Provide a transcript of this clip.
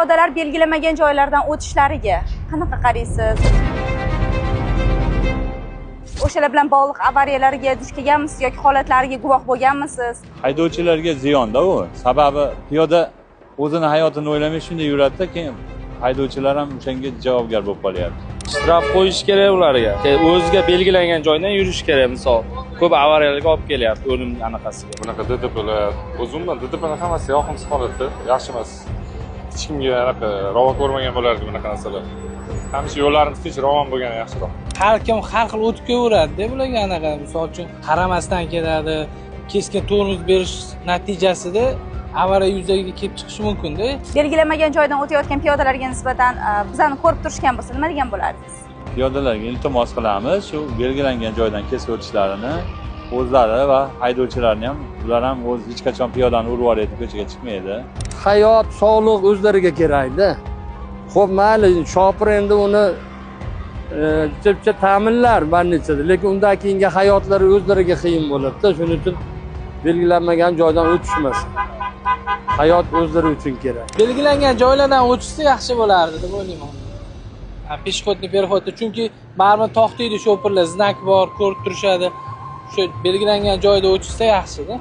Piyodalar belgilanmagan joylardan o'tishlariga qanaqa qaraysiz? O'shalar bilan bog'liq avariyalarga duch kelganmisiz yoki holatlariga guvoh bo'lganmisiz? Haydovchilarga ziyonda u. Sababi piyoda o'zini hayotini o'ylamay shunday yuradida, keyin haydovchilar ham o'shanga javobgar bo'lib qolyapti. Shtraf qo'yish kerak ularga. O'ziga belgilangan joydan yurish kerak, misol. Ko'p avariyalarga olib kelyapti o'lim anaqasiga. Bunaqa DTPlar, o'zimdan DTPning hammasi yoqimsiz holatda, yaxshi emas. Hech kimga anaqa ravo ko'rmagan bo'lardi bunaqa narsalar. Hamisha yo'llarimiz tinch ravon bo'lgani yaxshiroq. Har kim har xil o'tib kelaveradi-da bularga anaqa. Misol uchun qaramasdan keladi, keskin tormoz berish natijasida avariya yuzaga kelib chiqishi mumkin-da. Belgilanmagan joydan o'tayotgan piyodalarga nisbatan bizani ko'rib turishgan bo'lsa nima degan bo'lardingiz? Piyodalarga iltimos qilamiz, shu belgilangan joydan kesib o'tishlarini o'zlari va haydovchilarni ham, ular ham o'z hech qachon piyodani urib yuboradi, ko'chaga chiqmaydi. Hayot, sog'liq o'zlariga kerakda. Xo'p, mayli, shopir endi uni chipcha ta'minlar bir nechada, lekin undan keyingi hayotlari o'zlariga qiyin bo'ladi-da. Shuning uchun belgilanmagan joydan o'tishmas. Hayot o'zlari uchun kerak. Belgilangan joylardan o'tishsa yaxshi bo'lardi deb o'ylayman. Peshxodni, perxodni, chunki baribir to'xtaydi shoferlar, znak bor, ko'rib turishadi. Shu belgilangan joyda o'tishsa yaxshi-da.